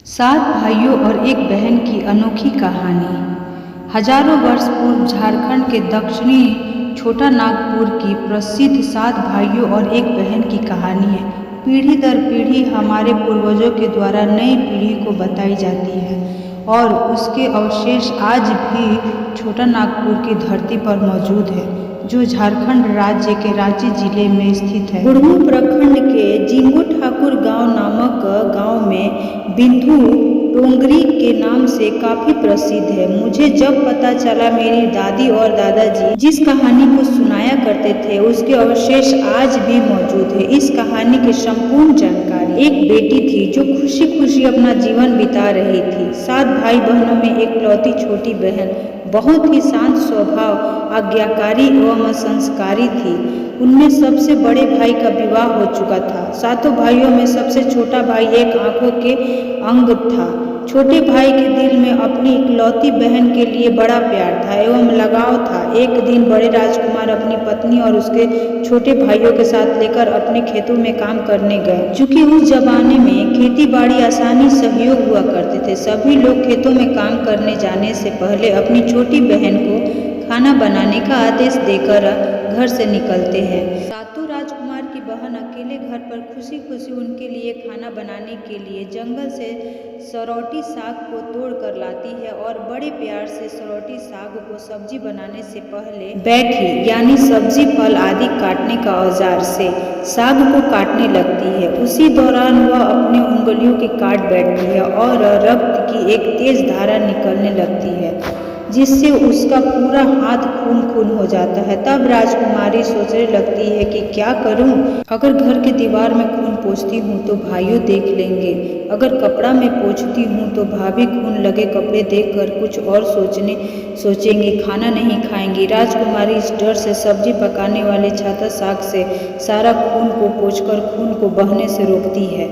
सात भाइयों और एक बहन की अनोखी कहानी। हजारों वर्ष पूर्व झारखंड के दक्षिणी छोटा नागपुर की प्रसिद्ध सात भाइयों और एक बहन की कहानी है। पीढ़ी दर पीढ़ी हमारे पूर्वजों के द्वारा नई पीढ़ी को बताई जाती है और उसके अवशेष आज भी छोटा नागपुर की धरती पर मौजूद है, जो झारखंड राज्य के रांची जिले में स्थित है। बुढ़मू प्रखंड के जिंगू ठाकुर गांव नामक गांव में बिंदु डोंगरी के नाम से काफी प्रसिद्ध है। मुझे जब पता चला, मेरी दादी और दादाजी जिस कहानी को सुनाया करते थे उसके अवशेष आज भी मौजूद है। इस कहानी की संपूर्ण जानकारी। एक बेटी थी जो खुशी खुशी अपना जीवन बिता रही थी। सात भाई बहनों में एकलौती छोटी बहन बहुत ही शांत स्वभाव, आज्ञाकारी एवं संस्कारी थी। उनमें सबसे बड़े भाई का विवाह हो चुका था। सातों भाइयों में सबसे छोटा भाई एक आंखों के अंग था। छोटे भाई के दिल में अपनी इकलौती बहन के लिए बड़ा प्यार था एवं लगाव था। एक दिन बड़े राजकुमार अपनी पत्नी और उसके छोटे भाइयों के साथ लेकर अपने खेतों में काम करने गए। चूंकि उस जमाने में खेती बाड़ी आसानी सहयोग हुआ करते थे, सभी लोग खेतों में काम करने जाने से पहले अपनी छोटी बहन को खाना बनाने का आदेश देकर घर से निकलते हैं। सातों राजकुमार की बहन अकेले घर पर खुशी खुशी उनके लिए खाना बनाने के लिए जंगल से सरौटी साग को तोड़ कर लाती है और बड़े प्यार से सरौटी साग को सब्जी बनाने से पहले बैठी यानी सब्जी फल आदि काटने का औजार से साग को काटने लगती है। उसी दौरान वह अपने उंगलियों की काट बैठती है और रक्त की एक तेज धारा निकलने लगती है, जिससे उसका पूरा हाथ खून खून हो जाता है। तब राजकुमारी सोचने लगती है कि क्या करूं? अगर घर के दीवार में खून पोंछती हूँ तो भाइयों देख लेंगे, अगर कपड़ा में पोंछती हूँ तो भाभी खून लगे कपड़े देखकर कुछ और सोचेंगी, खाना नहीं खाएंगी। राजकुमारी इस डर से सब्जी पकाने वाले छाता साग से सारा खून को पोंछकर खून को बहने से रोकती है।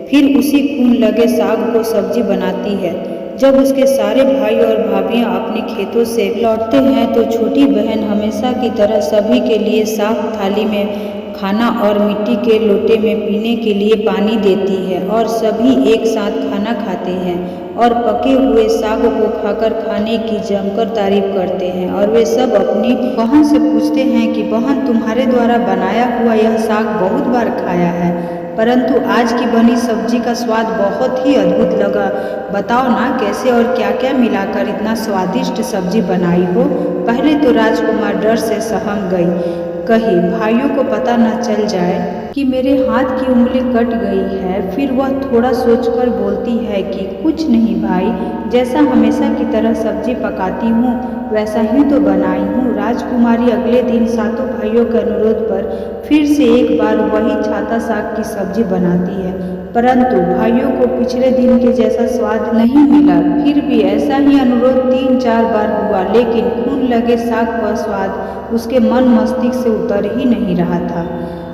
फिर उसी खून लगे साग को सब्जी बनाती है। जब उसके सारे भाई और भाभियां अपने खेतों से लौटते हैं तो छोटी बहन हमेशा की तरह सभी के लिए साफ थाली में खाना और मिट्टी के लोटे में पीने के लिए पानी देती है और सभी एक साथ खाना खाते हैं और पके हुए साग को खाकर खाने की जमकर तारीफ करते हैं। और वे सब अपनी बहन से पूछते हैं कि बहन, तुम्हारे द्वारा बनाया हुआ यह साग बहुत बार खाया है, परंतु आज की बनी सब्जी का स्वाद बहुत ही अद्भुत लगा। बताओ ना, कैसे और क्या क्या मिलाकर इतना स्वादिष्ट सब्जी बनाई हो? पहले तो राजकुमार डर से सहम गई। कही, भाइयों को पता न चल जाए कि मेरे हाथ की उंगली कट गई है। फिर वह थोड़ा सोचकर बोलती है कि कुछ नहीं भाई, जैसा हमेशा की तरह सब्जी पकाती हूँ वैसा ही तो बनाई हूँ। राजकुमारी अगले दिन सातों भाइयों के अनुरोध पर फिर से एक बार वही छाता साग की सब्जी बनाती है, परंतु भाइयों को पिछले दिन के जैसा स्वाद नहीं मिला। फिर भी ऐसा ही अनुरोध 3-4 बार हुआ, लेकिन खून लगे साग का स्वाद उसके मन मस्तिष्क से उतर ही नहीं रहा था।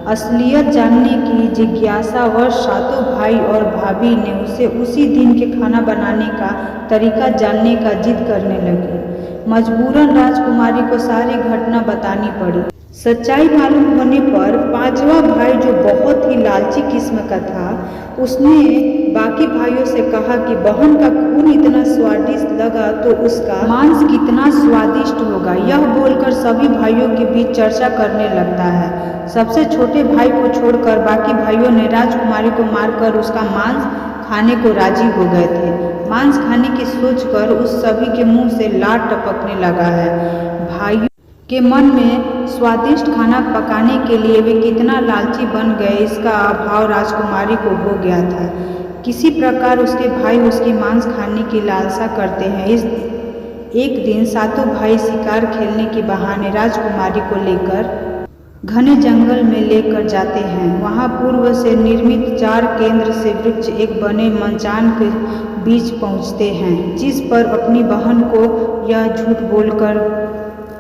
असलियत जानने की जिज्ञासावश सातों भाई और भाभी ने उसे उसी दिन के खाना बनाने का तरीका जानने का जिद करने लगी। मजबूरन राजकुमारी को सारी घटना बतानी पड़ी। सच्चाई मालूम होने पर पांचवा भाई, जो बहुत ही लालची किस्म का था, उसने बाकी भाइयों से कहा कि बहन का खून इतना स्वादिष्ट लगा तो उसका मांस कितना स्वादिष्ट होगा। यह बोलकर सभी भाइयों के बीच चर्चा करने लगता है। सबसे छोटे भाई को छोड़कर बाकी भाइयों ने राजकुमारी को मारकर उसका मांस खाने को राजी हो गए थे। मांस खाने की सोचकर उस सभी के मुंह से लार टपकने लगा है। भाइयों के मन में स्वादिष्ट खाना पकाने के लिए वे कितना लालची बन गए, इसका अभाव राजकुमारी को हो गया था। किसी प्रकार उसके भाई उसकी मांस खाने की लालसा करते हैं। एक दिन सातों भाई शिकार खेलने के बहाने राजकुमारी को लेकर घने जंगल में लेकर जाते हैं। वहां पूर्व से निर्मित 4 केंद्र से वृक्ष एक बने मचान के बीच पहुंचते हैं, जिस पर अपनी बहन को यह झूठ बोलकर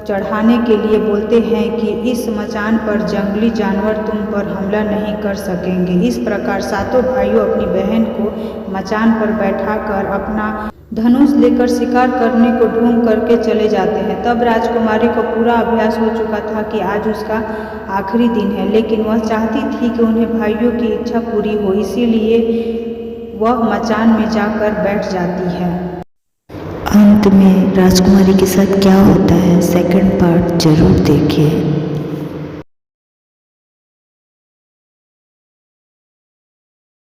चढ़ाने के लिए बोलते हैं कि इस मचान पर जंगली जानवर तुम पर हमला नहीं कर सकेंगे। इस प्रकार सातों भाइयों अपनी बहन को मचान पर बैठाकर अपना धनुष लेकर शिकार करने को ढूंढ करके चले जाते हैं। तब राजकुमारी को पूरा अभ्यास हो चुका था कि आज उसका आखिरी दिन है, लेकिन वह चाहती थी कि उन्हें भाइयों की इच्छा पूरी हो, इसीलिए वह मचान में जाकर बैठ जाती है। अंत में राजकुमारी के साथ क्या होता है, सेकंड पार्ट जरूर देखिए।